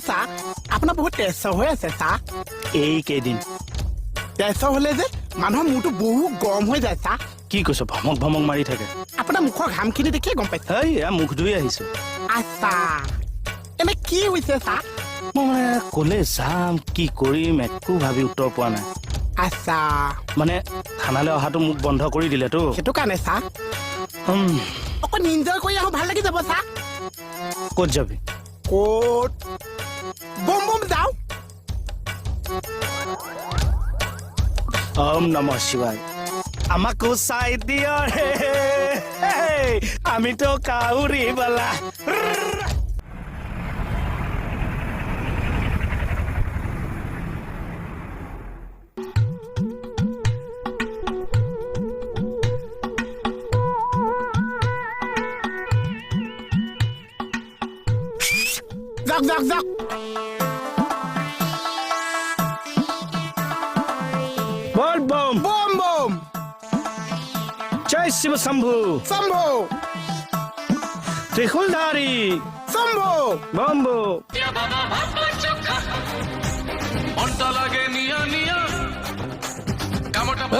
চা আপোনাৰ বহুত তেজ হৈ আছে চা এইকেইদিন তেজ হলে যে মানুহৰ মূৰটো বহুত গৰম হৈ যায় চা কি কৈছ ভমক ভমক মাৰি থাকে আপোনাৰ মুখৰ ঘামখিনি দেখিয়ে গম পাইছে হেই এয়া মুখ ধুই আহিছো আচ্ছা এনে কি হৈছে চা মই মানে কলে যাম কি কৰিম একো ভাবি উত্তৰ পোৱা নাই আচ্ছা মানে থানালৈ অহাটো মোক বন্ধ কৰি দিলেতো সেইটো কাৰণে চা অকণ এনজয় কৰি আহো ভাল লাগি যাব চা ক'ত যাবি ক'ত বম বম যাওঁ ওম নমঃ শিৱায় আমাকো চাই দিয় হে আমিতো কাউৰী বালা যাওক যাওক যাওক বল বম বম বম জয় শিৱ শম্ভু শম্ভু ত্ৰিশূলধাৰী শম্ভু বম্বু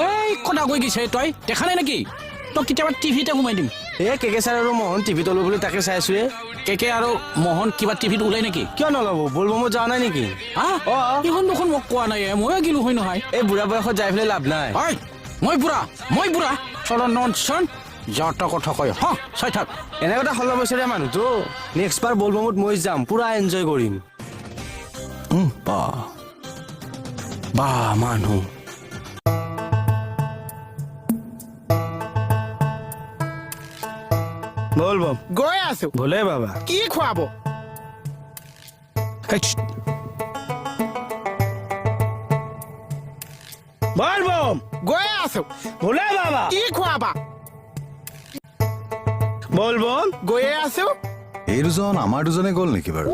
এই কথা কৈ গৈছে তই দেখা নাই নেকি তই কেতিয়াবা টিভিতে সোমাই দিম কেকে ছাৰ আৰু মোহন টিভিত ওলো বুলি তাকে চাই আছো কেকে আৰু মোহন কিবা টিভিত ওলাই নেকি কিয় নল'ব বলবমত যোৱা নাই নেকি হা ইখন দেখোন মোক কোৱা নাই ময়ে গিলো হয় নহয় এই বুঢ়া বয়সত যাই পেলাই লাভ নাই ঐ মই বুঢ়া চল নন যত কথা কয় হ চাই থাক এনেকুৱা এটা 16 বছৰীয়া মানুহতো নেক্সট বাৰ বলবমত মই যাম পুৰা এনজয় কৰিম বা মানুহ বল বম গৈ আছো ভোলে বাবা কি খুৱাব বল বম গৈ আছো ভোলে বাবা কি খুৱাবা বল বম গৈয়ে আছো এই দুজন আমাৰ দুজনে গ'ল নেকি বাৰু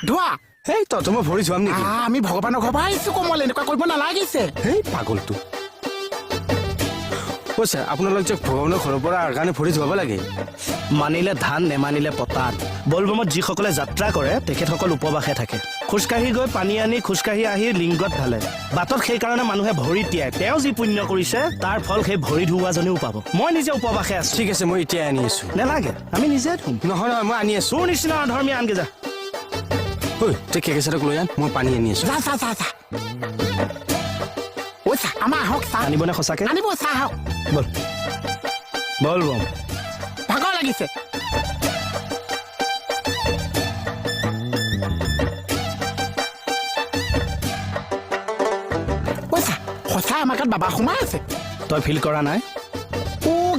ধোৱা হেই তই মই ভৰি চোৱাম নেকি আমি ভগৱানৰ ঘৰ পৰা আহিছো কমল এনেকুৱা কৰিব নালাগিছে হেই পাগলটো কৈছে আপোনালোক যে ভগৱানৰ ঘৰৰ পৰা অহাৰ কাৰণে ভৰি ধুৱাব লাগে মানিলে ধান নেমানিলে পতান বলবমত যিসকলে যাত্ৰা কৰে তেখেতসকল উপবাসে থাকে খোজকাঢ়ি গৈ পানী আনি খোজকাঢ়ি আহি লিংগত ঢালে বাটত সেইকাৰণে মানুহে ভৰি তিয়াই তেওঁ যি পুণ্য কৰিছে তাৰ ফল সেই ভৰি ধুৱাজনেও পাব মই নিজে উপবাসে আছো ঠিক আছে মই এতিয়া আনি আছো নেলাগে আমি নিজে ধুম নহয় মই আনি আছো তোৰ নিচিনা অধৰ্মী আনগে যা ঐ তই কেকে ছাৰক লৈ আন মই পানী আনি আছো যা ঐ চা আমাৰ আহক চা আনিবনে সঁচাকে আনিব চা আহক বল বল বম ভাগৰ লাগিছে ঐ চা সঁচাই আমাৰ গাত বাবা সোমাই আছে তই ফিল কৰা নাই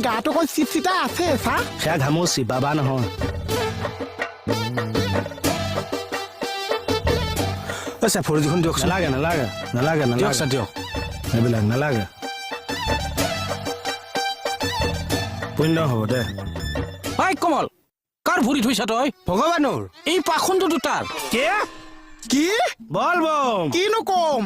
গাটো অকণ চিটা আছে চা সেয়া ঘামচি বাবা নহয় আচ্ছা ভৰি দুখন দিয়ক নালাগে নালাগে নালাগে দিয়ক নালাগে ছাৰ দিয়ক এইবিলাক নালাগে পুণ্য হ'ব দে ঐ কমল কাৰ ভৰি ধুইছা তই ভগৱানৰ এই পাখনটো তাৰ কি বল বম কিনো কম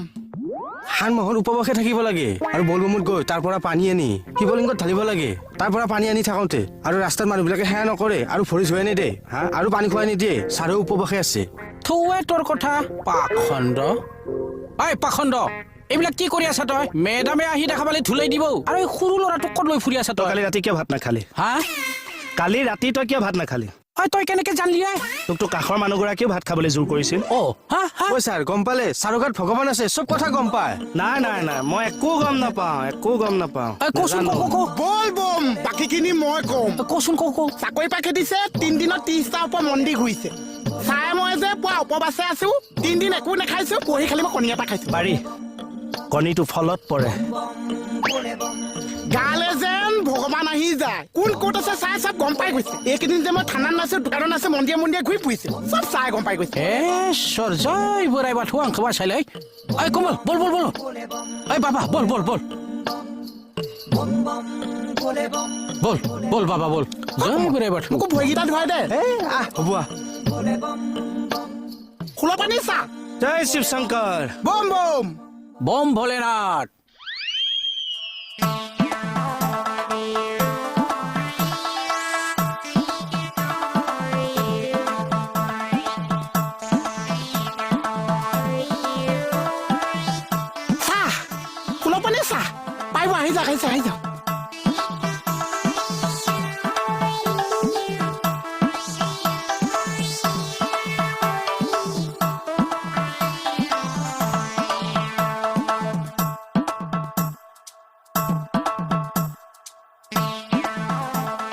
হান মহৰ উপবাসে থাকিব লাগে আৰু বলবমত গৈ তাৰ পৰা পানী আনি শিৱলিংগত ঢালিব লাগে তাৰ পৰা পানী আনি থাকোঁতে আৰু ৰাস্তাত মানুহবিলাকে সেয়া নকৰে আৰু ভৰি ধুৱাই নিদিয়ে হা আৰু পানী খুৱাই নিদিয়ে ছাৰেও উপবাসে আছে থৌৱে তোৰ কথা পাখণ্ড এইবিলাক কি কৰি আছা তই মেডামে আহি দেখা পালে ধুলাই দিব আৰু এই সৰু ল'ৰাটোক ক'ত লৈ ফুৰি আছা তই তই কালি ৰাতি কিয় ভাত নাখালি হা কালি ৰাতি তই কিয় ভাত নাখালি তই কেনেকে জানলি তোকতো কাষৰ মানুহগৰাকীয়েও ভাত খাবলৈ জোৰ কৰিছিল ঐ ছাৰ গম পালে ছাৰৰ গাত ভগৱান আছে চব কথা গম পায় নাই নাই নাই মই একো গম নাপাওঁ কচোন বল বম বাকীখিনি মই কম কচোন চাকৰি পাকে দিছে 3 দিনত 30টা ওপৰ মন্দিৰ ঘূৰিছে চাই মই যে পুৱা উপবাসে আছো 3 দিন একো নাখাইছো পঢ়ি খালি মই কণী এটা খাইছো পাৰি কণীটো ফলত পৰে গালে যেন ভগৱান আহি যায় কোন ক'ত আছে চাই চব গম পাই গৈছে এইকেইদিন যে মই থানাত নাছো দোকানত নাছো মন্দিৰে ঘূৰি ফুৰিছে চব চাই গম পাই গৈছে সৰজয় বৰাই বাথৌ আংখ চাইলে কমল বল বাবা বল বাবা বল জয় বৰাই বাথৌ মোকো ভৰিকেইটা ধুৱাই দে হ'ব খোলা পানী চা জয় শিৱ শংকৰ বম বম বম ভোলেনাথ আহি যাওক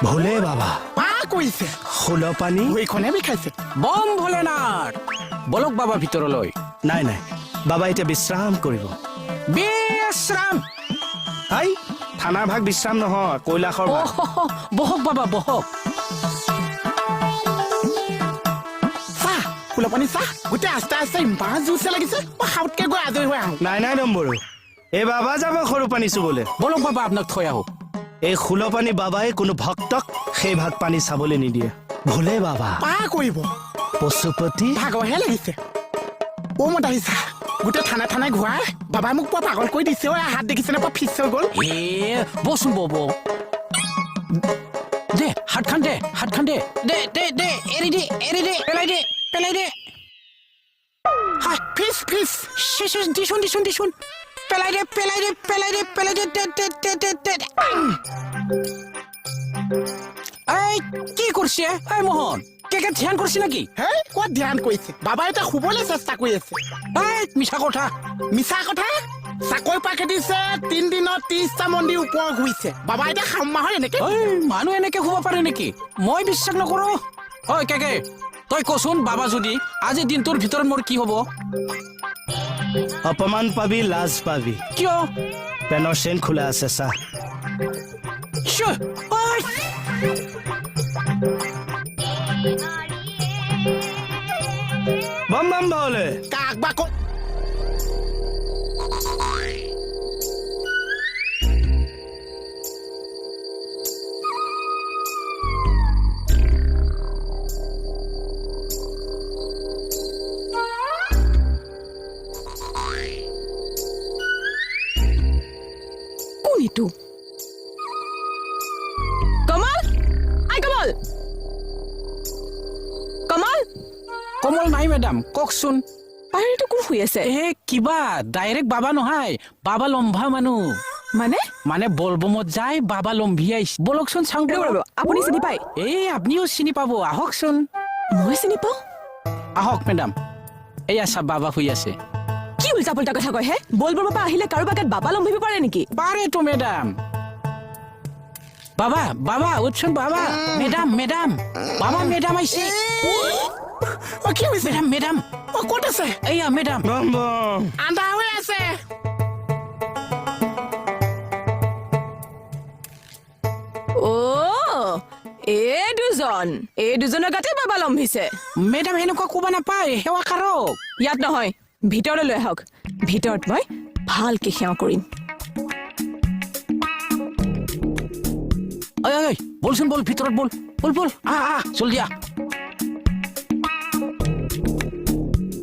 ভোলে বাবা পা কৰিছে খোল পানী ভৰিখনে বিষাইছে বম ভোলেনাথ বলক বাবা ভিতৰলৈ নাই নাই বাবা এতিয়া বিশ্ৰাম কৰিব বিশ্ৰাম হাই থানাৰ ভাগ বিশ্ৰাম নহয় কৈলাশৰ ভাগ বহক বাবা বহক চাহ ফুলপানী চাহ গোটেই আস্তে আস্তে ইমান জোৰছে লাগিছে মই সাউতকে গৈ আজৰি হৈ আহোঁ নাই নাই ডম্বৰু এই বাবা যাব সৰু পানী চুবলৈ বলক বাবা আপোনাক থৈ আহো এই খোলপানী বাবাই কোনো ভক্তক সেই ভাগ পানী চাবলৈ নিদিয়ে ভোলে বাবা পা কৰিব পশুপতি ভাগৰহে লাগিছে মত আহিছা গোটেই থানা থানাই ঘূৰাই বাবাই মোক পুৱা পাগল কৰি দিছে হাত দেখিছে নে পুৱা ফিচ হৈ গ'ল বচোন বব দে হাতখন দে দে দে দে এৰি দে পেলাই দে ফিচ ফিচ দিছোন পেলাই দে এই কি কৰিছে এই মোহন কেকে ধ্যান কৰিছে নেকি হেই ক'ত ধ্যান কৰিছে বাবাই এতিয়া শুবলৈ চেষ্টা কৰি আছে এই মিছা কথা চাকৰি পাকে দিছে 3 দিনত 30টা মন্দিৰ ওপৰ ঘূৰিছে বাবা এতিয়া খাম্মাহৰ এনেকে মানুহ এনেকে শুব পাৰে নেকি মই বিশ্বাস নকৰো ঐ কেকে তই কচোন বাবা যদি আজি দিনটোৰ ভিতৰত মোৰ কি হ'ব অপমান পাবি লাজ পাবি কিয় পেনৰ চেন খোলা আছে চা বম বম বলে কাক বা ক'ত কোনিটো কমল কমল নাই মেডাম কওকচোন বাহিৰতো কোন শুই আছে কিবা ডাইৰেক্ট বাবা নহয় বাবা লম্ভা মানুহ মানে বলবমত যায় বাবা লম্ভি আহিছে বলকচোন চাওঁ আপুনি চিনি পায় আপনিও চিনি পাব আহকচোন মই চিনি পাওঁ আহক মেডাম এয়া চাব বাবা শুই আছে কি উল্টা পুল্টা কথা কয় হে বলবৰ পৰা আহিলে কাৰোবাক বাবা লম্ভিব পাৰে নেকি পাৰেতো মেডাম বাবা উঠছোন বাবা মেডাম বাবা মেডাম আহিছে কি হৈছে মেডাম ক'ত আছে এয়া মেডাম বম বম আন্ধাৰ হৈ আছে এই দুজনৰ গাতে বাবা লম্ভিছে মেডাম সেনেকুৱা ক'ব নাপায় সেৱা কাৰক ইয়াত নহয় ভিতৰলৈ লৈ আহক ভিতৰত মই ভালকে সেৱা কৰিম ঐ বলচোন বল ভিতৰত বল জলদি আহ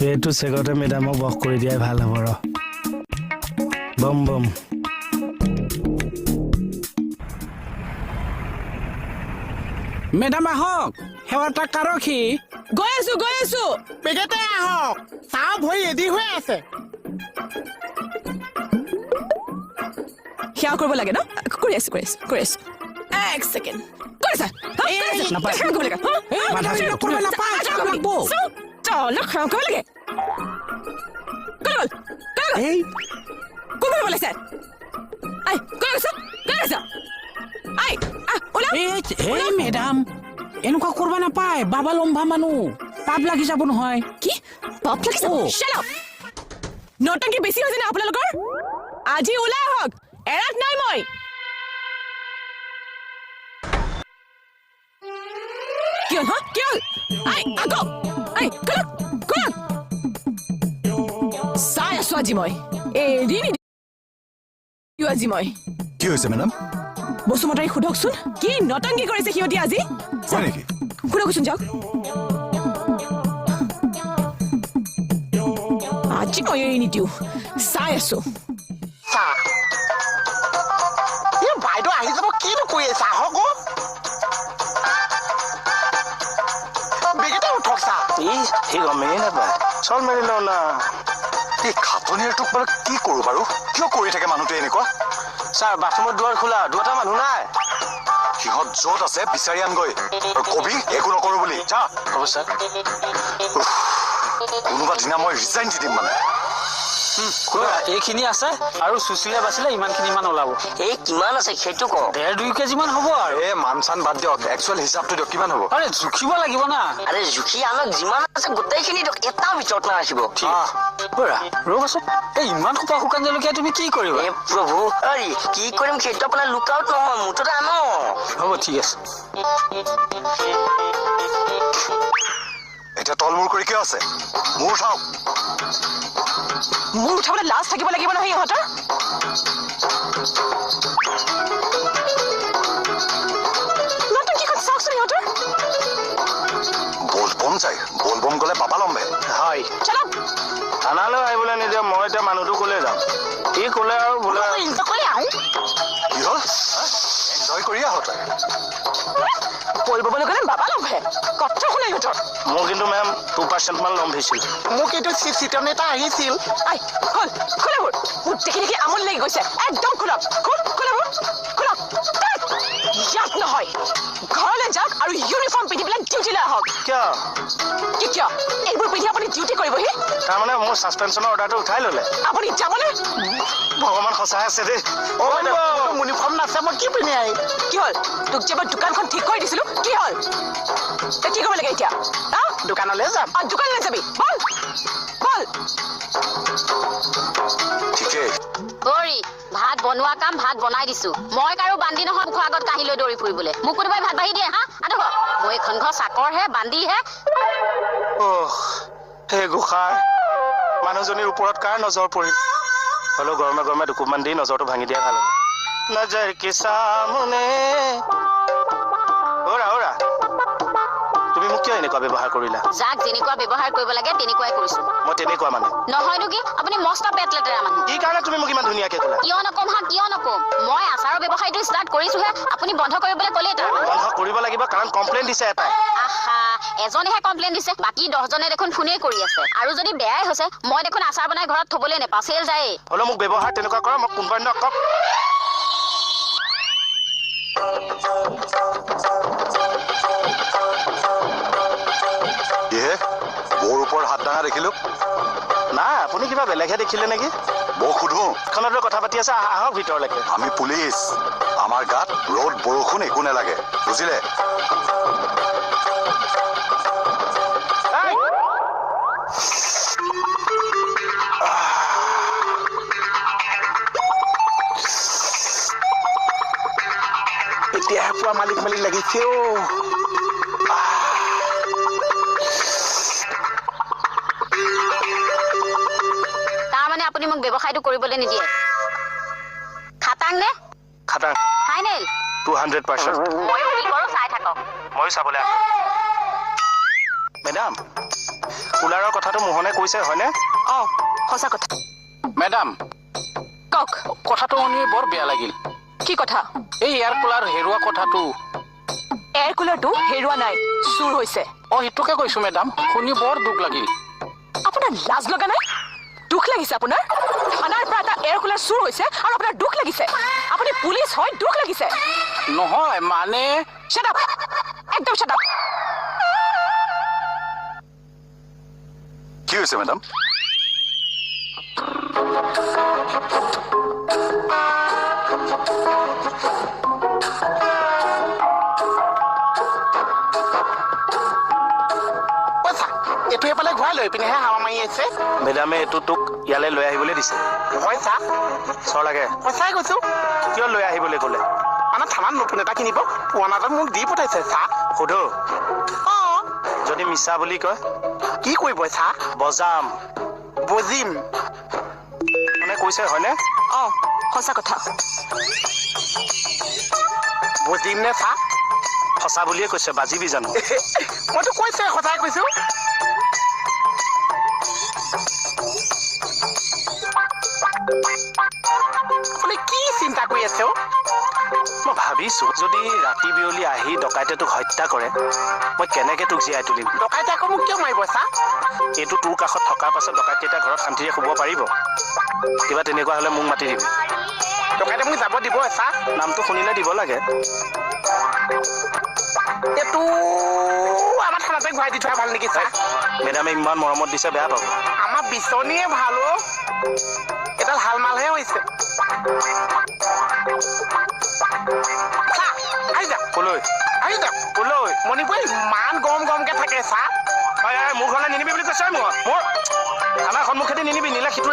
এইটো চেগতে মেডামক বস কৰি দিয়াই ভাল হ'ব ৰ বম বম মেডাম আহক সেৱাটা কাৰক সি গৈ আছো পেকেটে আহক চাহ ভৰি ৰেডি হৈ আছে সেৱা কৰিব লাগে ন কৰি আছো এক ছেকেণ্ড কৰিছা নাপায়। সেৱা কৰিব লাগে সেৱা কৰিব লাগে কোন বলাইছে মেডাম এনেকুৱা কৰিব নাপায় বাবা লম্ভা মানুহ পাপ লাগি যাব নহয় কি পাপ লাগিছে নটংকি বেছি হৈছে নে আপোনালোকৰ আজি ওলাই আহক এৰাত নাই মই কিয় চাই আছো আজি মই এৰি নিদিওঁ আজি মই কি হৈছে মেডাম বসুমতাৰী সোধকচোন কি নটংকি কৰিছে সিহঁতি আজি হয় নেকি সোধকচোন যাওক আজি মই এৰি নিদিওঁ চাই আছো বাইদেউ আহি যাব কিনো কৰি আছে আহক বেগেতে উঠক চাহ সি গমেই নাপায় চল মাৰি লওঁ না এই খাটনিয়াৰটোক বাৰু কি কৰো বাৰু কিয় কৰি থাকে মানুহটোৱে এনেকুৱা ছাৰ বাথৰুমৰ দুৱাৰ খোলা দুটা মানুহ নাই সিহঁত য'ত আছে বিচাৰি আনগৈ আৰু কবি একো নকৰো বুলি যা হ'ব ছাৰ কোনোবা দিনা মই ৰিজাইন দি দিম মানে এইখিনি আছে আৰু চুচিলে বাচিলে ইমানখিনি মান ওলাব এই কিমান আছে সেইটো কওঁ 1.5-2 কেজি মান হ'ব আৰু এ মান চান বাদ দিয়ক একচুৱেল হিচাপটো দিয়ক কিমান হ'ব আৰে জুখিব লাগিব না আৰে জুখি আনক যিমান আছে গোটেইখিনি দিয়ক এটাও ভিতৰত নাৰাখিব ৰ'বচোন এই ইমান সোপা শুকান জলকীয়া তুমি কি কৰিবা এ প্ৰভু আৰে কি কৰিম সেইটো আপোনাৰ লুকআউট নহয় মুঠতে আনো হ'ব ঠিক আছে এতিয়া তলমূৰ কৰি কিয় আছে মোৰ চাওক মোৰ উঠাবলৈ লাজ থাকিব লাগিব নহয় ইহঁতৰ নতুনকিখন চাওকচোন ইহঁতৰ বলবম যায় বলবম গ'লে বাবা লম্বে হয় চলা থানালৈ আহিবলৈ নিদিয়ে মই এতিয়া মানুহটো ক'লে যাম সি ক'লে আৰু বোলে ইনকৈ আহোঁ কি হ'ল এনজয় কৰি আহ তই বলবমলৈ গ'লে বাবা লম্ভে কথা শুনে ইহঁতৰ মোৰ কিন্তু মেম 2% মান লম্ভিছিল মোক এইটো চিটন এটা আহিছিল আই খোল খোলাবোৰ মোৰ দেখি দেখি আমনি লাগি গৈছে একদম খোলক খোলাবোৰ খোলক ইয়াত নহয় ঘৰলৈ যাওক আৰু ইউনিফৰ্ম পিন্ধি পেলাই ডিউটিলৈ আহক কিয় কিয় এইবোৰ পিন্ধি আপুনি ডিউটি কৰিবহি তাৰমানে মোৰ ছাছপেনশ্যনৰ অৰ্ডাৰটো উঠাই ল'লে আপুনি যাবনে ভগৱান সঁচাই আছে দেই ইউনিফৰ্ম নাছে মই কি পিন্ধি আহিম কি হ'ল তোক যে মই দোকানখন ঠিক কৰি দিছিলো কি হ'ল তই কি কৰিব লাগে এতিয়া দোকানলৈ যাম দোকানলৈ যাবি বল বল ঠিকেই গৌৰী ভাত বনোৱা কাম ভাত বনাই দিছো মই কাৰো বান্ধি নহয় মুখৰ আগত কাহি লৈ দৌৰি ফুৰিবলৈ মোক কোনোবাই ভাত বাঢ়ি দিয়ে হা আদহ মই এখন ঘৰ চাকৰহে বান্ধিহে হে গোসাঁই মানুহজনীৰ ওপৰত কাৰ নজৰ পৰিল হ'লেও গৰমে গৰমে দুকুবমান দি নজৰটো ভাঙি দিয়া ভাল হ'ব নজৰ কি সামনে ওৰা তুমি মোক কিয় এনেকুৱা ব্যৱহাৰ কৰিলা যাক যেনেকুৱা ব্যৱহাৰ কৰিব লাগে তেনেকুৱাই কৰিছো মই তেনেকুৱা মানে নহয়নো কি আপুনি মস্ত পেট লেতেৰা মানুহ কি কাৰণে তুমি মোক ইমান ধুনীয়াকৈ ক'লা কিয় নকম হা কিয় নকম মই আচাৰৰ ব্যৱসায়টো ষ্টাৰ্ট কৰিছোহে আপুনি বন্ধ কৰিবলৈ ক'লেই তাৰমানে বন্ধ কৰিব লাগিব কাৰণ কমপ্লেইন দিছে এটাই আহা এজনেহে কমপ্লেইন দিছে বাকী 10জনে দেখোন ফোনেই কৰি আছে আৰু যদি বেয়াই হৈছে মই দেখোন আচাৰ বনাই ঘৰত থবলৈ নেপাওঁ চেল যায়েই হ'লেও মোক ব্যৱহাৰ তেনেকুৱা কৰা মোক কোনোবা দিনা কওক কিহে বৰ ওপৰত হাত দাঙা দেখিলো নাই আপুনি কিবা বেলেগহে দেখিলে নেকি বৌ সোধো খনতো কথা পাতি আছে আহক ভিতৰলৈকে আমি পুলিচ আমাৰ গাত ৰ'দ বৰষুণ একো নালাগে বুজিলে এতিয়াহে পুৱা মালিক লাগিছে তাৰমানে আপুনি মোক ব্যৱসায়টো কৰিবলৈ নিদিয়ে খাটাং নে খাটাং ফাইনেল 200% ময়ো কি কৰোঁ চাই থাকক ময়ো চাবলৈ আহোঁ মেডাম কুলাৰৰ কথাটো মোহনে কৈছে হয়নে সঁচা কথা মেডাম কওক কথাটো শুনি বৰ বেয়া লাগিল কি কথা এই এয়াৰ কুলাৰ হেৰুৱা কথাটো এয়াৰ কুলাৰটো হেৰুৱা নাই চুৰ হৈছে সেইটোকে কৈছো মেডাম শুনি বৰ দুখ লাগিল আপোনাৰ লাজ লগা নাই দুখ লাগিছে আপোনাৰ থানাৰ পৰা এটা এয়াৰ কুলাৰ চুৰ হৈছে আৰু আপোনাৰ দুখ লাগিছে আপুনি পুলিচ হয় দুখ লাগিছে নহয় মানে শাট আপ একদম শাট আপ কি হৈছে মেডাম এইটো এফালে ঘূৰাই লৈ পিনেহে হাৱা মাৰি আছে মেডামে এইটো তোক ইয়ালৈ লৈ আহিবলৈ দিছে হয় চা চৰ লাগে সঁচাই কৈছো কিয় লৈ আহিবলৈ ক'লে মানে থানাত নতুন এটা কিনিব পুৰণাটো মোক দি পঠাইছে চা সোধো অ যদি মিছা বুলি কয় কি কৰিব চা বজাম বুজিম মানে কৈছে হয়নে সঁচা কথা বুজিম নে চা সঁচা বুলিয়ে কৈছে বাজিবি জানো মইতো কৈছে সঁচাই কৈছো আপুনি কি চিন্তা কৰি আছে মই ভাবিছো যদি ৰাতি বিয়লি আহি ডকাইতে তোক হত্যা কৰে মই কেনেকে তোক জীয়াই তুলিম ডকাইতে আকৌ মোক কিয় মাৰিব চা এইটো তোৰ কাষত থকাৰ পাছত ডকাইতকেইটা ঘৰত শান্তিৰে শুব পাৰিব কিবা তেনেকুৱা হ'লে মোক মাতি দিবি টকাইতে মোক যাব দিব চাহ নামটো শুনিলে দিব লাগে। এইটো আমাৰ থানাতে ঘূৰাই দি থোৱা ভাল নেকি চাহ মেডামে ইমান মৰমত দিছে বেয়া পাব। আমাৰ বিচনীয়ে ভাল অ' এডাল হাল মালহে হৈছে চাহ আহি যাওক কলৈ আহি যাওক কলৈ মণিপুৰ ইমান গৰম গৰমকে থাকে চাহ মোৰ ঘৰলৈ নিনিবি বুলি কৈছে মোৰ থানাৰ সন্মুখেদি নিনিবি নিলে সিটো